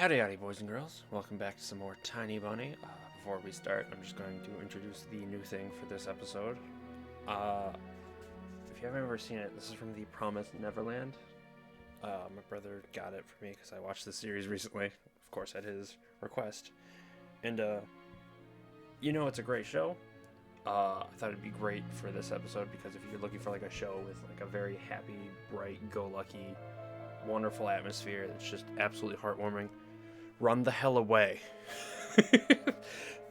Howdy, howdy, boys and girls. Welcome back to some more Tiny Bunny. Before we start, I'm just going to introduce the new thing for this episode. If you haven't ever seen it, this is from the Promised Neverland. My brother got it for me because I watched the series recently, of course at his request. And, it's a great show. I thought it'd be great for this episode because if you're looking for like a show with like a very happy, bright, go-lucky, wonderful atmosphere that's just absolutely heartwarming, run the hell away.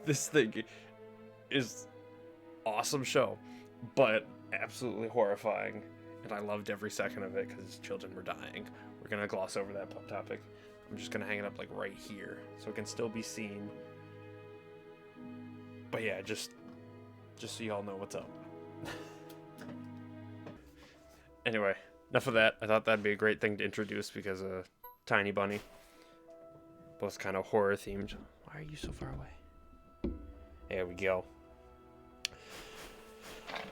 This thing is awesome show, but absolutely horrifying, and I loved every second of it because children were dying. We're gonna gloss over that topic. I'm just gonna hang it up like right here so it can still be seen. But yeah, just so y'all know what's up. Anyway, enough of that. I thought that'd be a great thing to introduce because Tiny Bunny, both kind of horror themed. Why are you so far away? There we go.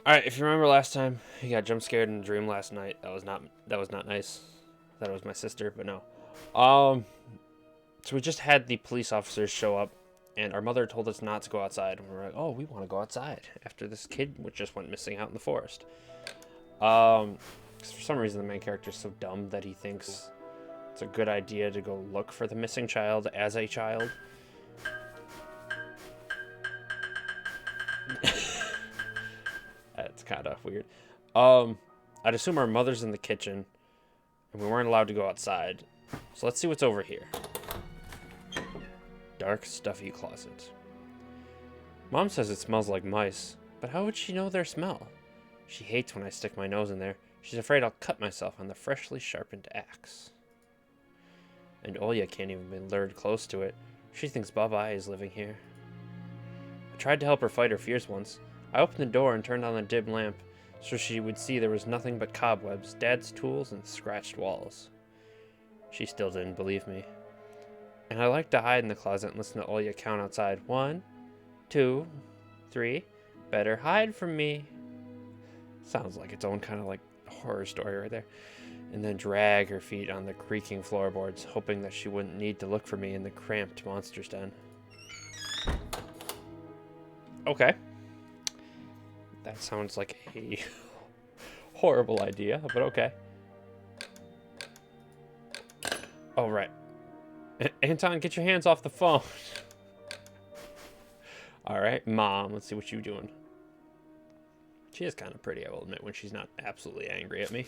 Alright, if you remember last time, you got jump scared in a dream last night. That was not nice. I thought it was my sister, but no. So we just had the police officers show up, and our mother told us not to go outside. And we were like, oh, we want to go outside after this kid just went missing out in the forest. 'Cause for some reason the main character is so dumb that he thinks it's a good idea to go look for the missing child as a child. That's kind of weird. I'd assume our mother's in the kitchen, and we weren't allowed to go outside. So let's see what's over here. Dark, stuffy closet. Mom says it smells like mice, but how would she know their smell? She hates when I stick my nose in there. She's afraid I'll cut myself on the freshly sharpened axe. And Olya can't even be lured close to it. She thinks Baba is living here. I tried to help her fight her fears once. I opened the door and turned on the dim lamp so she would see there was nothing but cobwebs, Dad's tools, and scratched walls. She still didn't believe me. And I liked to hide in the closet and listen to Olya count outside. 1, 2, 3. Better hide from me. Sounds like its own kind of like horror story right there. And then drag her feet on the creaking floorboards, hoping that she wouldn't need to look for me in the cramped monster's den. Okay. That sounds like a horrible idea, but okay. Oh, right. Anton, get your hands off the phone. Alright, Mom, let's see what you're doing. She is kind of pretty, I will admit, when she's not absolutely angry at me.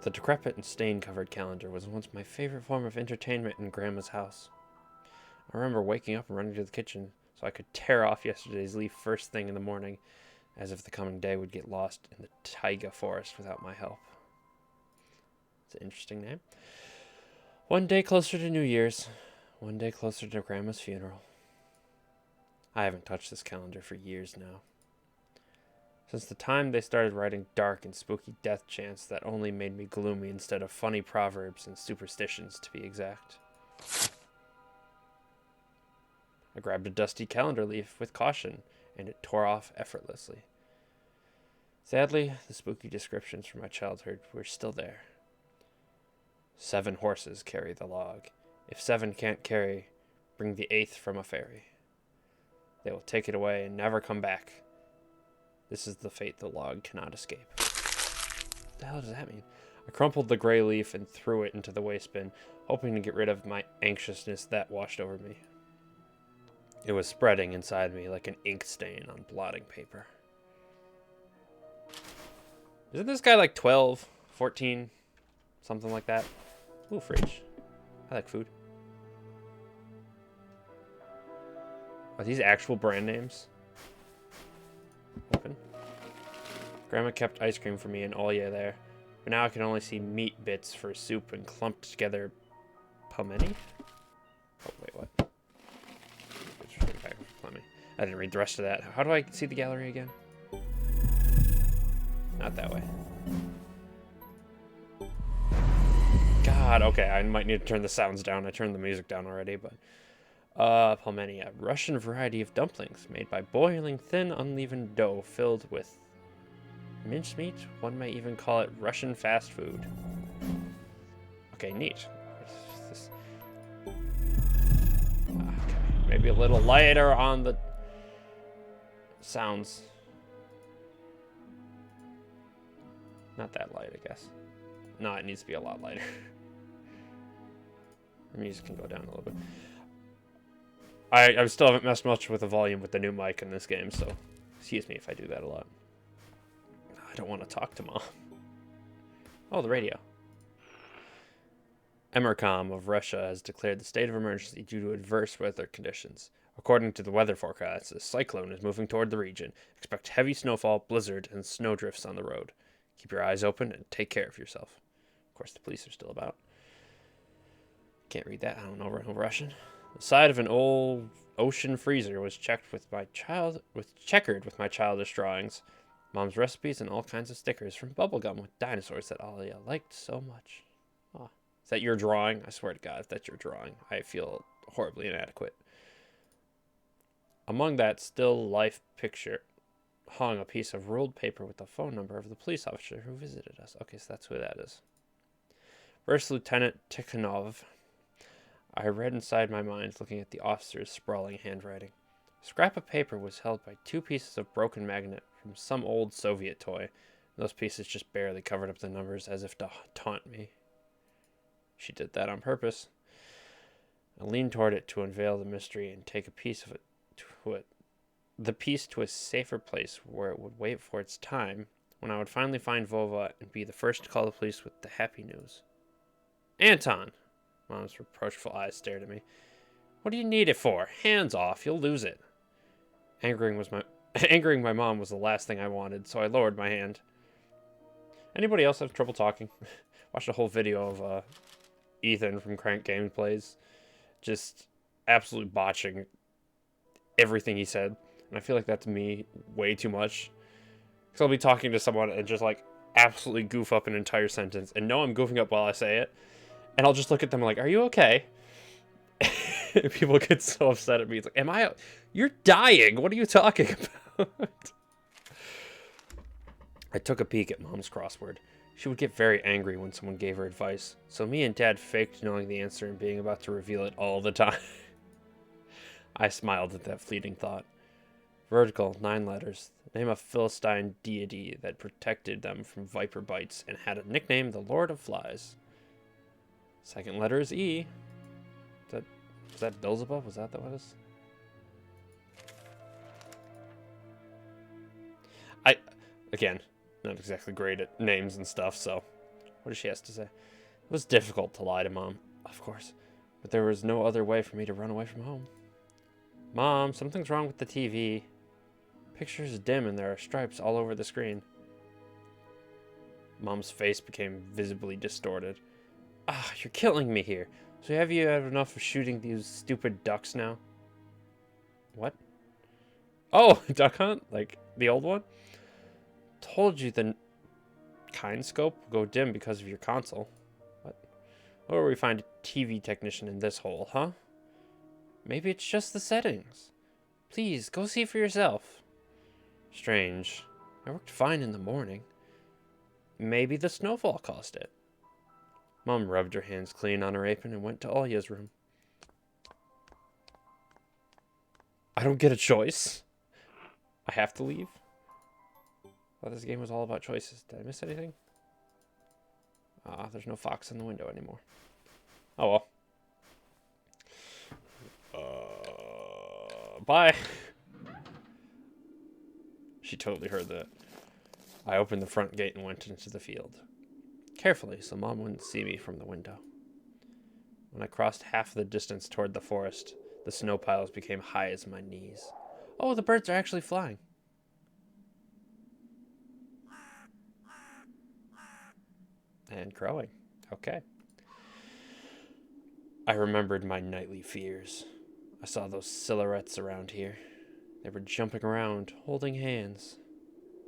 The decrepit and stain-covered calendar was once my favorite form of entertainment in Grandma's house. I remember waking up and running to the kitchen so I could tear off yesterday's leaf first thing in the morning, as if the coming day would get lost in the taiga forest without my help. It's an interesting name. One day closer to New Year's, one day closer to Grandma's funeral. I haven't touched this calendar for years now. Since the time they started writing dark and spooky death chants that only made me gloomy instead of funny proverbs and superstitions, to be exact. I grabbed a dusty calendar leaf with caution, and it tore off effortlessly. Sadly, the spooky descriptions from my childhood were still there. 7 horses carry the log. If 7 can't carry, bring the 8th from a fairy. They will take it away and never come back. This is the fate the log cannot escape. What the hell does that mean? I crumpled the gray leaf and threw it into the waste bin, hoping to get rid of my anxiousness that washed over me. It was spreading inside me like an ink stain on blotting paper. Isn't this guy like 12, 14, something like that? Ooh, fridge. I like food. Are these actual brand names? Open. Grandma kept ice cream for me and Olya there, but now I can only see meat bits for soup and clumped together pelmeni? Oh, wait, what? I didn't read the rest of that. How do I see the gallery again? Not that way. God, okay, I might need to turn the sounds down. I turned the music down already, but... pelmeni, a Russian variety of dumplings made by boiling thin, unleavened dough filled with mincemeat. One may even call it Russian fast food. Okay, neat. This Maybe a little lighter on the sounds. Not that light, I guess. No, it needs to be a lot lighter. The music can go down a little bit. I still haven't messed much with the volume with the new mic in this game, so excuse me if I do that a lot. I don't want to talk to Mom. Oh, the radio. Emercom of Russia has declared the state of emergency due to adverse weather conditions. According to the weather forecast, a cyclone is moving toward the region. Expect heavy snowfall, blizzard, and snowdrifts on the road. Keep your eyes open and take care of yourself. Of course, the police are still about. Can't read that. I don't know Russian. The side of an old ocean freezer was checkered with my childish drawings, Mom's recipes, and all kinds of stickers from bubblegum with dinosaurs that Alia liked so much. Oh, is that your drawing? I swear to God, if that's your drawing, I feel horribly inadequate. Among that still life picture hung a piece of ruled paper with the phone number of the police officer who visited us. Okay, so that's who that is. First Lieutenant Tikhonov. I read inside my mind, looking at the officer's sprawling handwriting. A scrap of paper was held by 2 pieces of broken magnet from some old Soviet toy. Those pieces just barely covered up the numbers as if to taunt me. She did that on purpose. I leaned toward it to unveil the mystery and take a piece of it the piece to a safer place where it would wait for its time when I would finally find Vova and be the first to call the police with the happy news. Anton! Mom's reproachful eyes stared at me. What do you need it for? Hands off, you'll lose it. Angering my mom was the last thing I wanted, so I lowered my hand. Anybody else have trouble talking? Watched a whole video of Ethan from Crank Gameplays just absolutely botching everything he said. And I feel like that's me way too much. Because I'll be talking to someone and just like absolutely goof up an entire sentence and know I'm goofing up while I say it. And I'll just look at them like, are you okay? People get so upset at me. It's like, you're dying. What are you talking about? I took a peek at Mom's crossword. She would get very angry when someone gave her advice. So me and Dad faked knowing the answer and being about to reveal it all the time. I smiled at that fleeting thought. Vertical, 9 letters. The name of Philistine deity that protected them from viper bites and had a nickname, the Lord of Flies. Second letter is E. Was that Beelzebub? Was that what it was? Again, not exactly great at names and stuff, so what does she have to say? It was difficult to lie to Mom, of course, but there was no other way for me to run away from home. Mom, something's wrong with the TV. Picture is dim and there are stripes all over the screen. Mom's face became visibly distorted. Ah, you're killing me here. So have you had enough of shooting these stupid ducks now? What? Oh, Duck Hunt? Like the old one? Told you the kind scope will go dim because of your console. What? Where will we find a TV technician in this hole, huh? Maybe it's just the settings. Please, go see for yourself. Strange. I worked fine in the morning. Maybe the snowfall caused it. Mom rubbed her hands clean on her apron and went to Alya's room. I don't get a choice. I have to leave? I thought this game was all about choices. Did I miss anything? Ah, there's no fox in the window anymore. Oh well. Bye. She totally heard that. I opened the front gate and went into the field. Carefully, so Mom wouldn't see me from the window. When I crossed half the distance toward the forest, the snow piles became high as my knees. Oh, the birds are actually flying. And crowing. Okay. I remembered my nightly fears. I saw those silhouettes around here. They were jumping around, holding hands.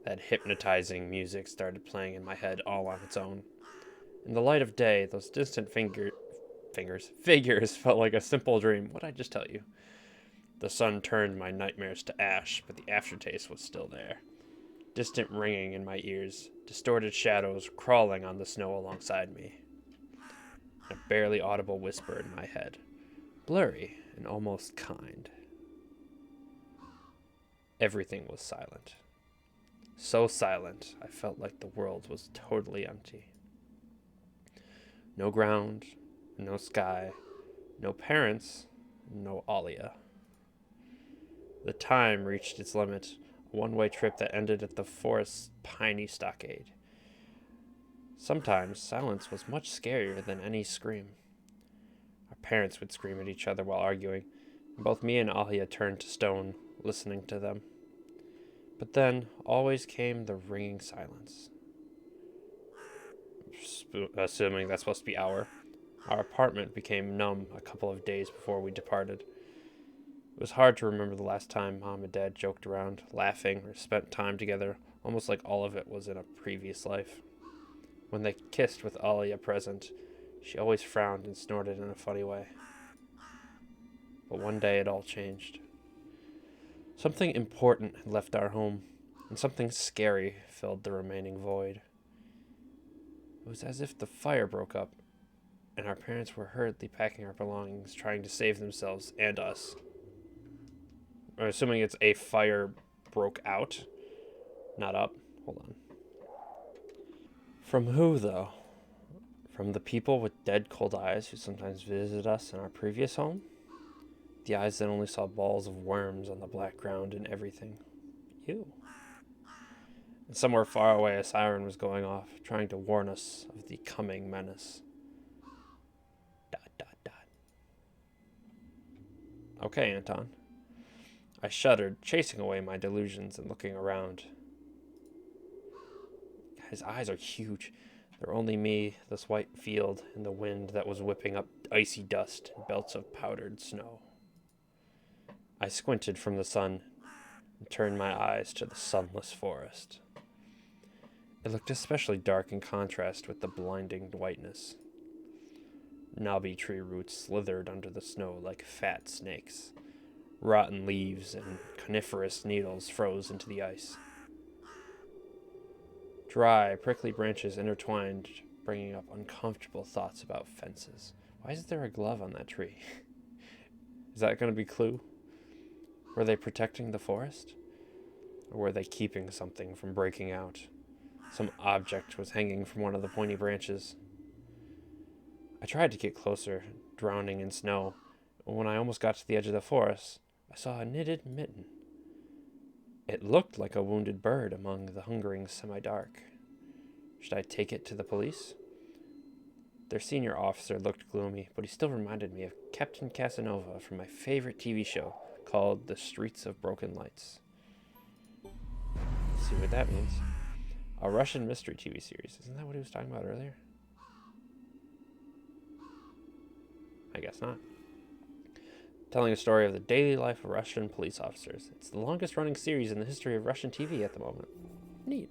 That hypnotizing music started playing in my head all on its own. In the light of day, those distant figures felt like a simple dream. What'd I just tell you? The sun turned my nightmares to ash, but the aftertaste was still there. Distant ringing in my ears, distorted shadows crawling on the snow alongside me. A barely audible whisper in my head. blurry and almost kind. Everything was silent. So silent, I felt like the world was totally empty. No ground, no sky, no parents, no Alia. The time reached its limit, a one-way trip that ended at the forest's piney stockade. Sometimes silence was much scarier than any scream. Our parents would scream at each other while arguing, and both me and Alia turned to stone, listening to them. But then always came the ringing silence. Assuming that's supposed to be our apartment became numb a couple of days before we departed. It was hard to remember the last time Mom and Dad joked around, laughing, or spent time together, almost like all of it was in a previous life. When they kissed with Alia present, she always frowned and snorted in a funny way. But one day it all changed. Something important had left our home, and something scary filled the remaining void. It was as if the fire broke up, and our parents were hurriedly packing our belongings, trying to save themselves and us. I'm assuming it's a fire broke out, not up. Hold on. From who, though? From the people with dead cold eyes who sometimes visited us in our previous home? The eyes that only saw balls of worms on the black ground and everything. Ew. And somewhere far away, a siren was going off, trying to warn us of the coming menace. ... Okay, Anton. I shuddered, chasing away my delusions and looking around. His eyes are huge. They're only me, this white field, and the wind that was whipping up icy dust and belts of powdered snow. I squinted from the sun and turned my eyes to the sunless forest. It looked especially dark in contrast with the blinding whiteness. Knobby tree roots slithered under the snow like fat snakes. Rotten leaves and coniferous needles froze into the ice. Dry, prickly branches intertwined, bringing up uncomfortable thoughts about fences. Why is there a glove on that tree? Is that going to be clue? Were they protecting the forest? Or were they keeping something from breaking out? Some object was hanging from one of the pointy branches. I tried to get closer, drowning in snow, and when I almost got to the edge of the forest, I saw a knitted mitten. It looked like a wounded bird among the hungering semi-dark. Should I take it to the police? Their senior officer looked gloomy, but he still reminded me of Captain Casanova from my favorite TV show called The Streets of Broken Lights. Let's see what that means. A Russian mystery TV series. Isn't that what he was talking about earlier? I guess not. Telling a story of the daily life of Russian police officers. It's the longest running series in the history of Russian TV at the moment. Neat.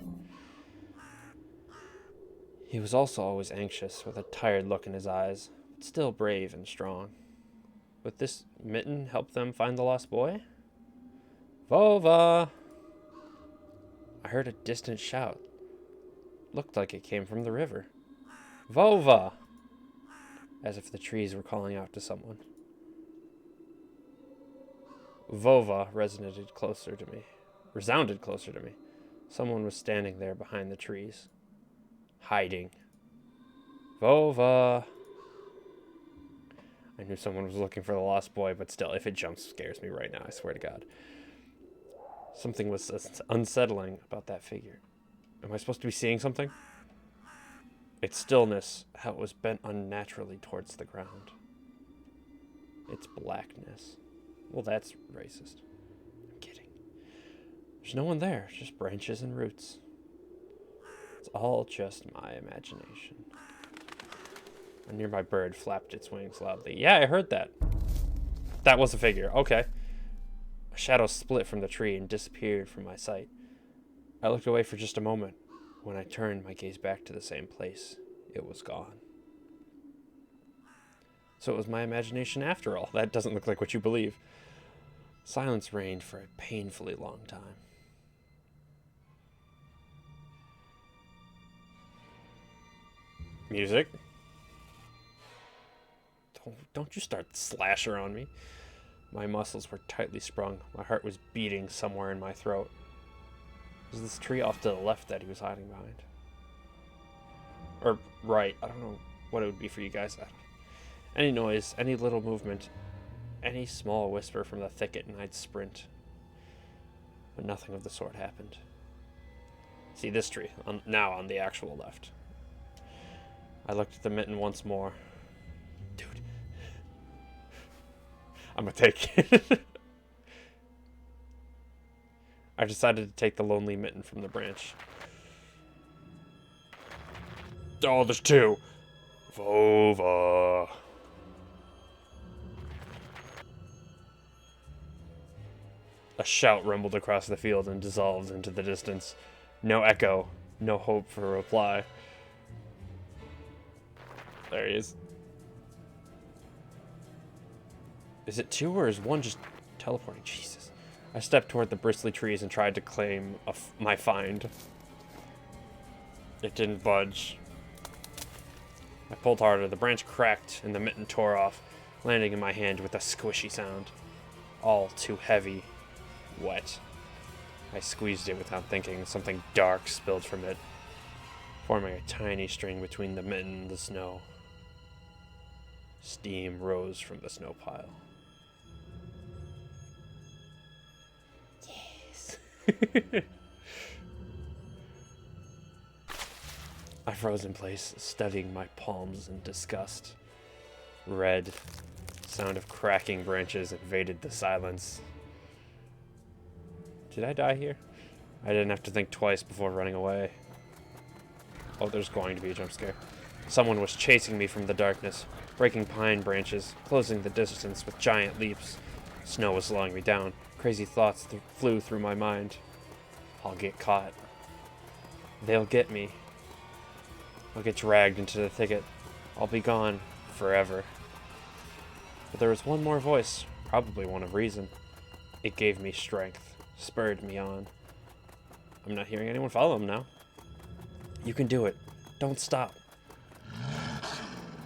He was also always anxious, with a tired look in his eyes, but still brave and strong. Would this mitten help them find the lost boy? Vova! I heard a distant shout. Looked like it came from the river. Vova! As if the trees were calling out to someone. Vova resounded closer to me. Someone was standing there behind the trees. Hiding. Vova! I knew someone was looking for the lost boy, but still, if it jump scares me right now, I swear to God. Something was unsettling about that figure. Am I supposed to be seeing something? Its stillness, how it was bent unnaturally towards the ground. Its blackness. Well, that's racist. I'm kidding. There's no one there, just branches and roots. It's all just my imagination. A nearby bird flapped its wings loudly. Yeah, I heard that. That was a figure. Okay. A shadow split from the tree and disappeared from my sight. I looked away for just a moment. When I turned my gaze back to the same place, it was gone. So it was my imagination after all. That doesn't look like what you believe. Silence reigned for a painfully long time. Music. The Don't you start slasher on me. My muscles were tightly sprung. My heart was beating somewhere in my throat. Was this tree off to the left that he was hiding behind? Or right. I don't know what it would be for you guys. Any noise, any little movement, any small whisper from the thicket, and I'd sprint. But nothing of the sort happened. See this tree, now on the actual left. I looked at the mitten once more. Dude. I'm gonna take it. I decided to take the lonely mitten from the branch. Oh, there's two. Vova. A shout rumbled across the field and dissolved into the distance. No echo, no hope for a reply. There he is. Is it two or is one just teleporting? Jesus. I stepped toward the bristly trees and tried to claim my find. It didn't budge. I pulled harder. The branch cracked and the mitten tore off, landing in my hand with a squishy sound. All too heavy. Wet. I squeezed it without thinking, and something dark spilled from it, forming a tiny string between the mitten and the snow. Steam rose from the snow pile. Yes. I froze in place, studying my palms in disgust. Red. Sound of cracking branches invaded the silence. Did I die here? I didn't have to think twice before running away. Oh, there's going to be a jump scare. Someone was chasing me from the darkness, breaking pine branches, closing the distance with giant leaps. Snow was slowing me down. Crazy thoughts flew through my mind. I'll get caught. They'll get me. I'll get dragged into the thicket. I'll be gone forever. But there was one more voice, probably one of reason. It gave me strength, spurred me on. I'm not hearing anyone follow him now. You can do it. Don't stop.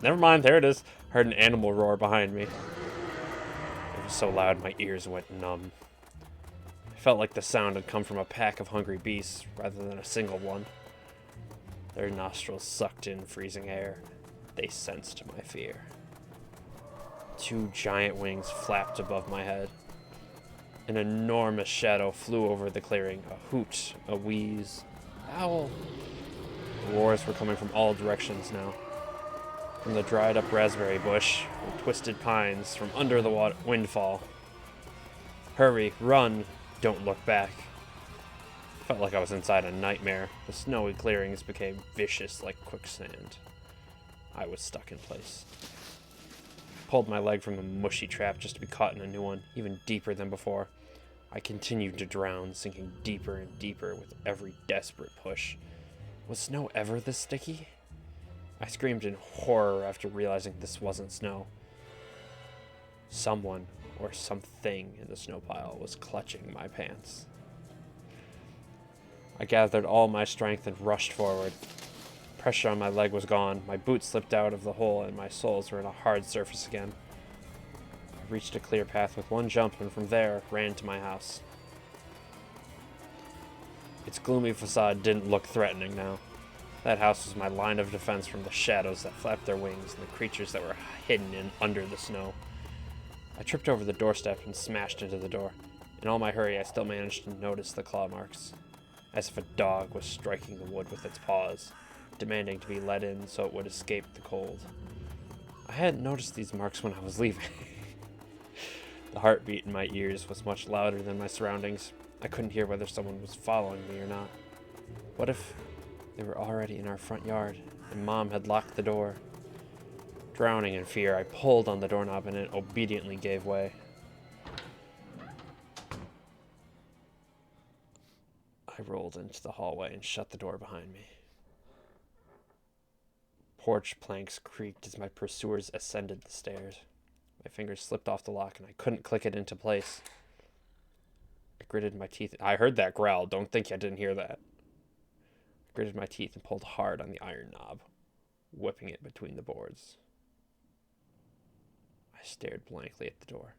Never mind, there it is. Heard an animal roar behind me. It was so loud my ears went numb. I felt like the sound had come from a pack of hungry beasts rather than a single one. Their nostrils sucked in freezing air. They sensed my fear. Two giant wings flapped above my head. An enormous shadow flew over the clearing, a hoot, a wheeze. Owl! The roars were coming from all directions now. From the dried-up raspberry bush, from twisted pines, from under the windfall. Hurry, run, don't look back. Felt like I was inside a nightmare. The snowy clearings became vicious like quicksand. I was stuck in place. Pulled my leg from the mushy trap just to be caught in a new one, even deeper than before. I continued to drown, sinking deeper and deeper with every desperate push. Was snow ever this sticky? I screamed in horror after realizing this wasn't snow. Someone, or something in the snow pile, was clutching my pants. I gathered all my strength and rushed forward. Pressure on my leg was gone, my boot slipped out of the hole, and my soles were on a hard surface again. I reached a clear path with one jump, and from there, ran to my house. Its gloomy facade didn't look threatening now. That house was my line of defense from the shadows that flapped their wings and the creatures that were hidden under the snow. I tripped over the doorstep and smashed into the door. In all my hurry, I still managed to notice the claw marks, as if a dog was striking the wood with its paws, demanding to be let in so it would escape the cold. I hadn't noticed these marks when I was leaving. The heartbeat in my ears was much louder than my surroundings. I couldn't hear whether someone was following me or not. What if they were already in our front yard and Mom had locked the door? Drowning in fear, I pulled on the doorknob and it obediently gave way. I rolled into the hallway and shut the door behind me. Porch planks creaked as my pursuers ascended the stairs. My fingers slipped off the lock and I couldn't click it into place. I gritted my teeth. I heard that growl. Don't think I didn't hear that. I gritted my teeth and pulled hard on the iron knob, whipping it between the boards. stared blankly at the door.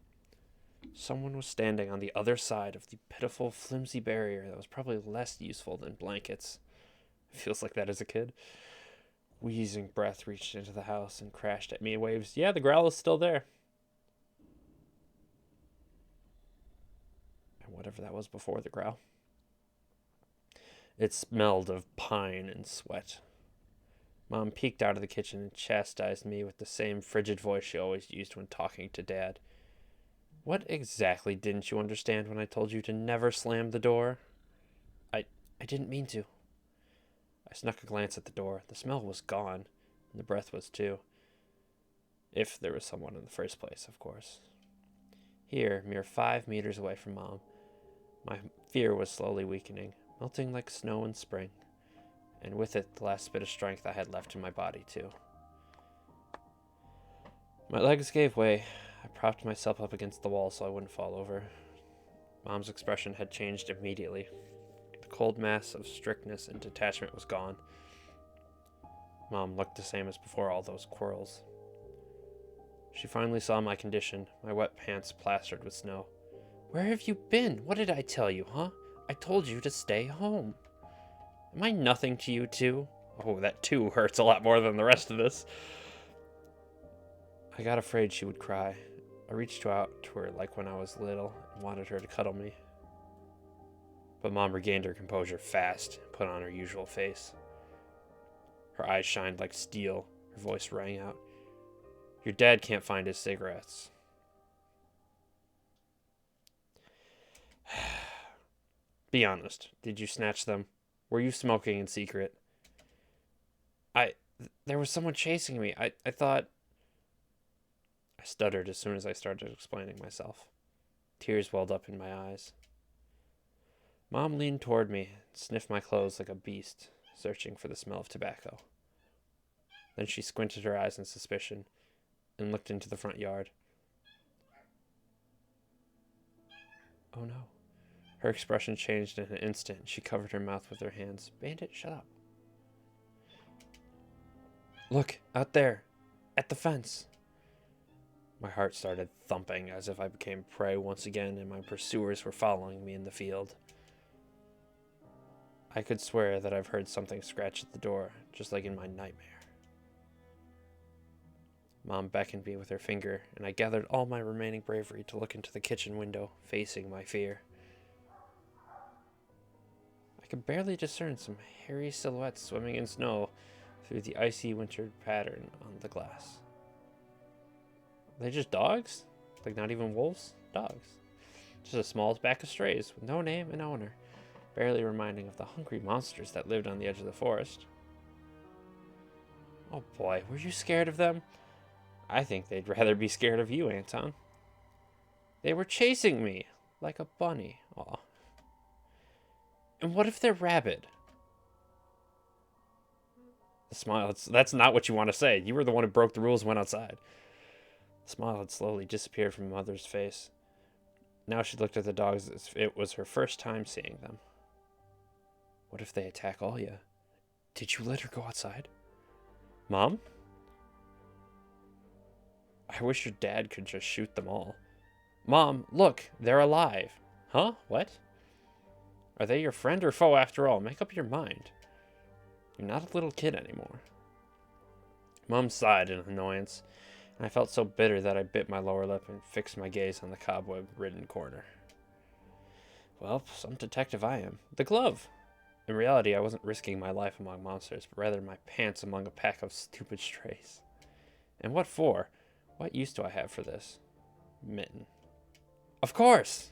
Someone was standing on the other side of the pitiful, flimsy barrier that was probably less useful than blankets. It feels like that as a kid. Wheezing breath reached into the house and crashed at me in waves. Yeah, the growl is still there. And whatever that was before the growl. It smelled of pine and sweat. Mom peeked out of the kitchen and chastised me with the same frigid voice she always used when talking to Dad. What exactly didn't you understand when I told you to never slam the door? I didn't mean to. I snuck a glance at the door. The smell was gone, and the breath was too. If there was someone in the first place, of course. Here, mere 5 meters away from Mom, my fear was slowly weakening, melting like snow in spring, and with it the last bit of strength I had left in my body, too. My legs gave way. I propped myself up against the wall so I wouldn't fall over. Mom's expression had changed immediately. The cold mass of strictness and detachment was gone. Mom looked the same as before all those quarrels. She finally saw my condition, my wet pants plastered with snow. Where have you been? What did I tell you, huh? I told you to stay home. Am I nothing to you, too? Oh, that too hurts a lot more than the rest of this. I got afraid she would cry. I reached out to her like when I was little and wanted her to cuddle me. But Mom regained her composure fast and put on her usual face. Her eyes shined like steel. Her voice rang out. Your dad can't find his cigarettes. Be honest. Did you snatch them? Were you smoking in secret? There was someone chasing me. I thought... I stuttered as soon as I started explaining myself. Tears welled up in my eyes. Mom leaned toward me and sniffed my clothes like a beast, searching for the smell of tobacco. Then she squinted her eyes in suspicion and looked into the front yard. Oh no. Her expression changed in an instant. She covered her mouth with her hands. Bandit, shut up. Look, out there, at the fence. My heart started thumping as if I became prey once again and my pursuers were following me in the field. I could swear that I've heard something scratch at the door, just like in my nightmare. Mom beckoned me with her finger, and I gathered all my remaining bravery to look into the kitchen window, facing my fear. I could barely discern some hairy silhouettes swimming in snow through the icy winter pattern on the glass. Are they just dogs? Like not even wolves? Dogs. Just a small pack of strays with no name and owner, barely reminding of the hungry monsters that lived on the edge of the forest. Oh boy, were you scared of them? I think they'd rather be scared of you, Anton. They were chasing me, like a bunny. Aw. And what if they're rabid? The smile, that's not what you want to say. You were the one who broke the rules and went outside. The smile had slowly disappeared from Mother's face. Now she looked at the dogs as if it was her first time seeing them. What if they attack Alya? Did you let her go outside? Mom? I wish your dad could just shoot them all. Mom, look, they're alive. Huh? What? Are they your friend or foe after all? Make up your mind. You're not a little kid anymore. Mom sighed in annoyance, and I felt so bitter that I bit my lower lip and fixed my gaze on the cobweb-ridden corner. Well, some detective I am. The glove! In reality, I wasn't risking my life among monsters, but rather my pants among a pack of stupid strays. And what for? What use do I have for this? Mitten. Of course!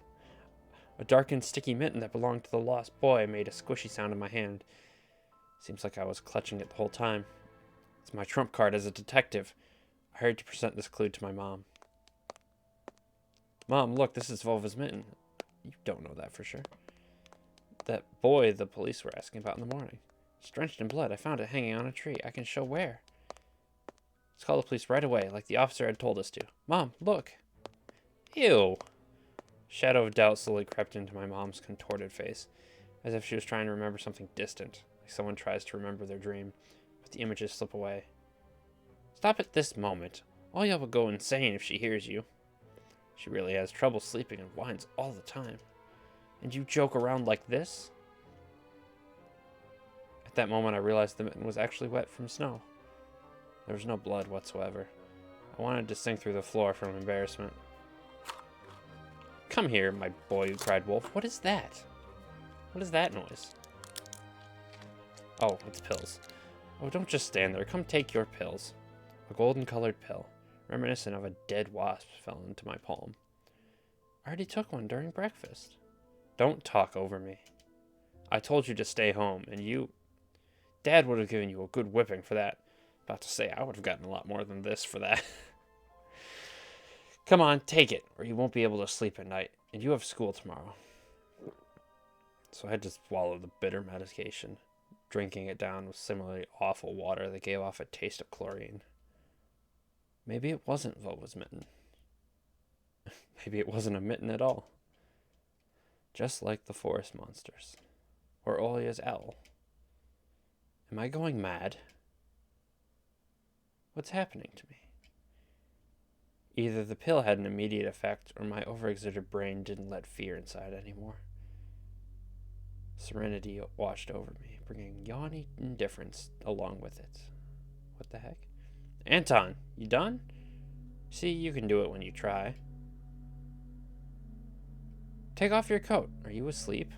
A dark and sticky mitten that belonged to the lost boy made a squishy sound in my hand. Seems like I was clutching it the whole time. It's my trump card as a detective. I hurried to present this clue to my mom. Mom, look, this is Volva's mitten. You don't know that for sure. That boy the police were asking about in the morning. It's drenched in blood. I found it hanging on a tree. I can show where. Let's call the police right away, like the officer had told us to. Mom, look. Ew. Shadow of doubt slowly crept into my mom's contorted face, as if she was trying to remember something distant, like someone tries to remember their dream, but the images slip away. Stop at this moment. Olia will go insane if she hears you. She really has trouble sleeping and whines all the time. And you joke around like this? At that moment, I realized the mitten was actually wet from snow. There was no blood whatsoever. I wanted to sink through the floor from embarrassment. Come here, my boy, cried Wolf. What is that? What is that noise? Oh, it's pills. Oh, don't just stand there. Come take your pills. A golden-colored pill, reminiscent of a dead wasp, fell into my palm. I already took one during breakfast. Don't talk over me. I told you to stay home, and you... Dad would have given you a good whipping for that. About to say, I would have gotten a lot more than this for that. Come on, take it, or you won't be able to sleep at night, and you have school tomorrow. So I had to swallow the bitter medication, drinking it down with similarly awful water that gave off a taste of chlorine. Maybe it wasn't Vova's mitten. Maybe it wasn't a mitten at all. Just like the forest monsters. Or Olia's owl. Am I going mad? What's happening to me? Either the pill had an immediate effect, or my overexerted brain didn't let fear inside anymore. Serenity washed over me, bringing yawny indifference along with it. What the heck? Anton, you done? See, you can do it when you try. Take off your coat. Are you asleep?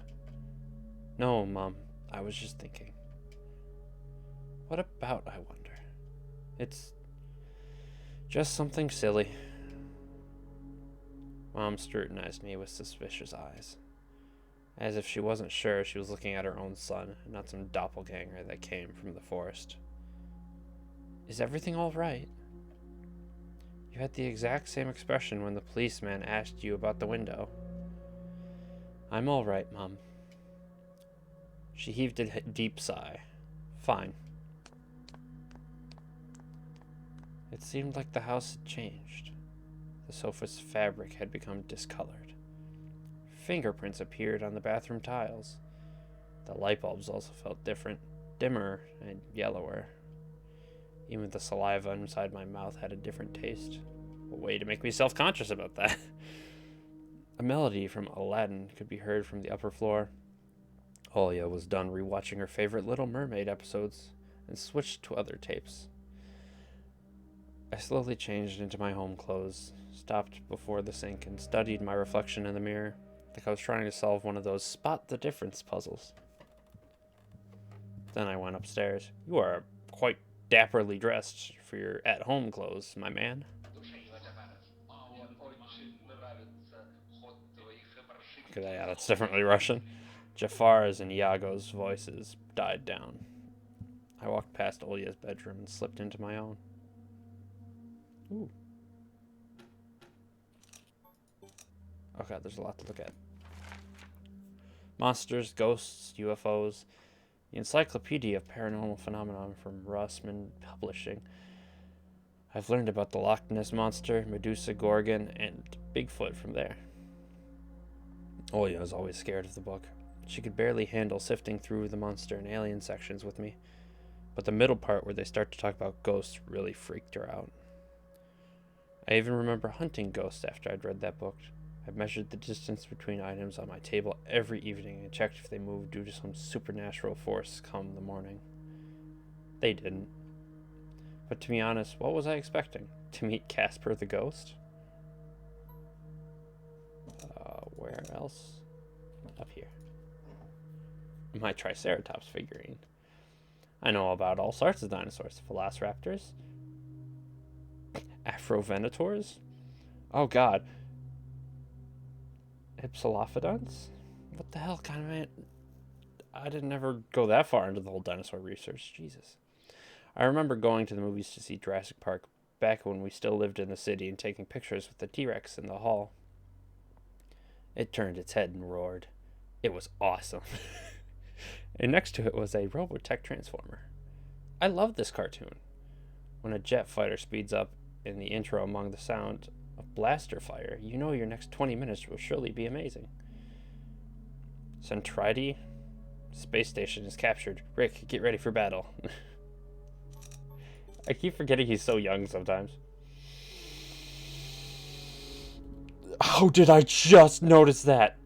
No, Mom. I was just thinking. What about, I wonder? It's just something silly. Mom scrutinized me with suspicious eyes, as if she wasn't sure she was looking at her own son, and not some doppelganger that came from the forest. Is everything all right? You had the exact same expression when the policeman asked you about the window. I'm all right, Mom. She heaved a deep sigh. Fine. It seemed like the house had changed. The sofa's fabric had become discolored. Fingerprints appeared on the bathroom tiles. The light bulbs also felt different, dimmer and yellower. Even the saliva inside my mouth had a different taste. A way to make me self-conscious about that. A melody from Aladdin could be heard from the upper floor. Olia was done rewatching her favorite Little Mermaid episodes and switched to other tapes. I slowly changed into my home clothes, stopped before the sink, and studied my reflection in the mirror, like I was trying to solve one of those spot the difference puzzles. Then I went upstairs. You are quite dapperly dressed for your at-home clothes, my man. Okay, yeah, that's definitely Russian. Jafar's and Iago's voices died down. I walked past Olia's bedroom and slipped into my own. Ooh. Oh god, there's a lot to look at. Monsters, ghosts, UFOs. The Encyclopedia of Paranormal Phenomenon from Rossman Publishing. I've learned about the Loch Ness Monster, Medusa Gorgon, and Bigfoot from there. Olia was always scared of the book. She could barely handle sifting through the monster and alien sections with me, but the middle part where they start to talk about ghosts really freaked her out. I even remember hunting ghosts after I'd read that book. I measured the distance between items on my table every evening and checked if they moved due to some supernatural force come the morning. They didn't. But to be honest, what was I expecting? To meet Casper the ghost? Where else? Up here. My Triceratops figurine. I know about all sorts of dinosaurs. Velociraptors. Afrovenators. Oh god. Hypsilophodons? What the hell kind of man? I didn't ever go that far into the whole dinosaur research. Jesus. I remember going to the movies to see Jurassic Park back when we still lived in the city and taking pictures with the T-Rex in the hall. It turned its head and roared. It was awesome. And next to it was a Robotech Transformer. I love this cartoon. When a jet fighter speeds up in the intro among the sound of blaster fire, you know your next 20 minutes will surely be amazing. Centride? Space station is captured. Rick, get ready for battle. I keep forgetting he's so young sometimes. How did I just notice that?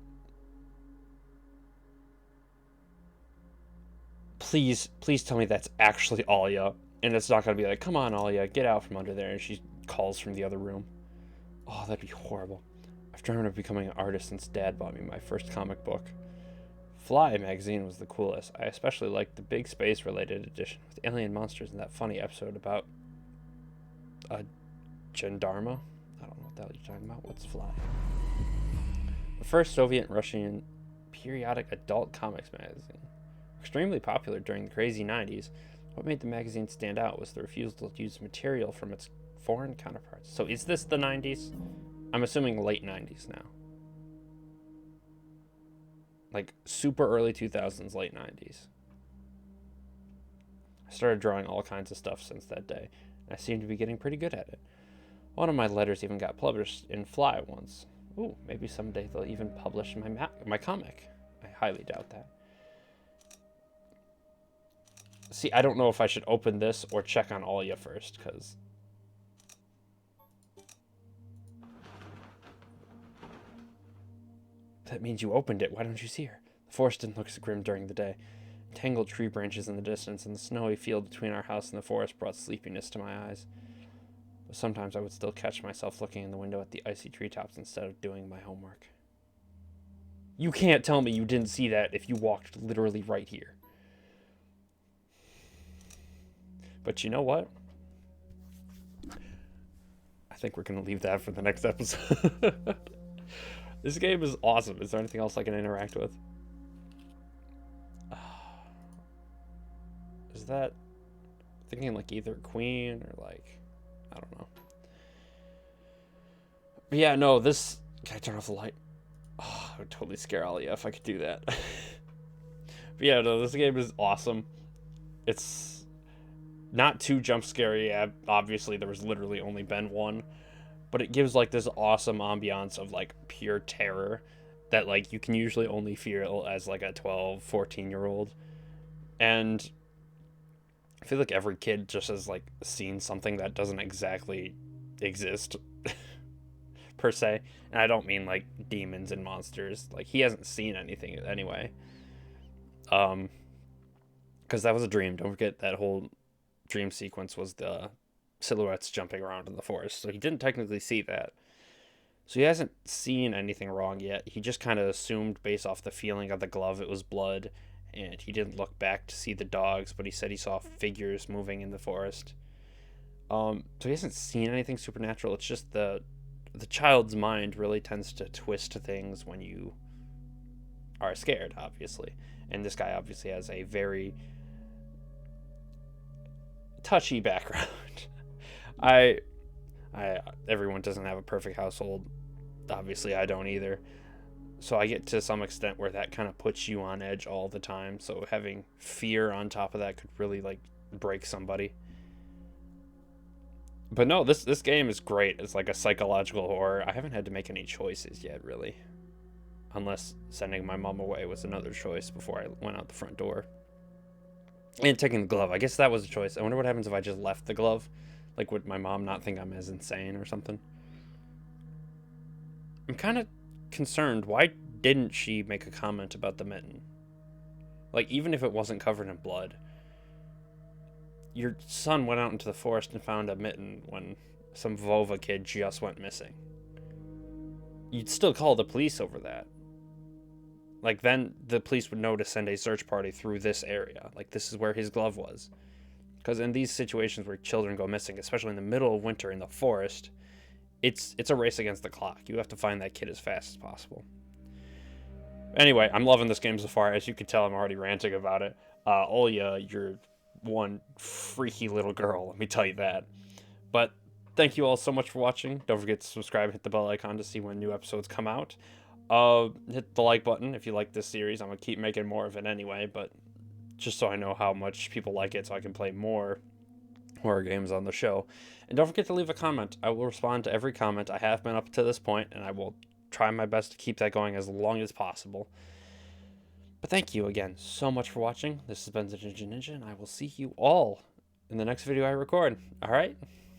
Please tell me that's actually Alia. And it's not going to be like, come on, Alia, get out from under there. And she calls from the other room. Oh, that'd be horrible. I've dreamt of becoming an artist since Dad bought me my first comic book. Fly magazine was the coolest. I especially liked the big space-related edition with alien monsters and that funny episode about a gendarma. I don't know what the hell you're talking about. What's Fly? The first Soviet and Russian periodic adult comics magazine. Extremely popular during the crazy 90s, what made the magazine stand out was the refusal to use material from its foreign counterparts. So is this the 90s? I'm assuming late 90s now. Like super early 2000s, late 90s. I started drawing all kinds of stuff since that day, and I seem to be getting pretty good at it. One of my letters even got published in Fly once. Ooh, maybe someday they'll even publish my comic. I highly doubt that. See, I don't know if I should open this or check on Alia first, because... That means you opened it. Why don't you see her? The forest didn't look so grim during the day. Tangled tree branches in the distance and the snowy field between our house and the forest brought sleepiness to my eyes. But sometimes I would still catch myself looking in the window at the icy treetops instead of doing my homework. You can't tell me you didn't see that if you walked literally right here. But you know what? I think we're going to leave that for the next episode. This game is awesome. Is there anything else I can interact with? Is that... thinking like either queen or like... I don't know. But yeah, no, this... Can I turn off the light? Oh, I would totally scare Alia if I could do that. But yeah, no, this game is awesome. It's not too jump scary. Obviously, there was literally only been one. But it gives like this awesome ambiance of like pure terror that like you can usually only feel as like a 12, 14-year-old. And I feel like every kid just has like seen something that doesn't exactly exist per se. And I don't mean like demons and monsters. Like he hasn't seen anything anyway. Because that was a dream. Don't forget that whole dream sequence was the silhouettes jumping around in the forest. So he didn't technically see that. So he hasn't seen anything wrong yet. He just kind of assumed based off the feeling of the glove it was blood. And he didn't look back to see the dogs, but he said he saw figures moving in the forest. So he hasn't seen anything supernatural. It's just the child's mind really tends to twist things when you are scared, obviously. And this guy obviously has a very touchy background. Everyone doesn't have a perfect household. Obviously, I don't either. So I get to some extent where that kind of puts you on edge all the time. So having fear on top of that could really like break somebody. But no, this game is great. It's like a psychological horror. I haven't had to make any choices yet, really. Unless sending my mom away was another choice before I went out the front door. And taking the glove. I guess that was a choice. I wonder what happens if I just left the glove. Like, would my mom not think I'm as insane or something? I'm kind of concerned. Why didn't she make a comment about the mitten? Like, even if it wasn't covered in blood. Your son went out into the forest and found a mitten when some Vova kid just went missing. You'd still call the police over that. Like, then the police would know to send a search party through this area. Like, this is where his glove was. Because in these situations where children go missing, especially in the middle of winter in the forest, it's a race against the clock. You have to find that kid as fast as possible. Anyway, I'm loving this game so far. As you can tell, I'm already ranting about it. Alia, you're one freaky little girl, let me tell you that. But thank you all so much for watching. Don't forget to subscribe, hit the bell icon to see when new episodes come out. Hit the like button if you like this series. I'm going to keep making more of it anyway, but just so I know how much people like it so I can play more horror games on the show. And don't forget to leave a comment. I will respond to every comment. I have been up to this point, and I will try my best to keep that going as long as possible. But thank you again so much for watching. This has been the Ninja, and I will see you all in the next video I record. All right?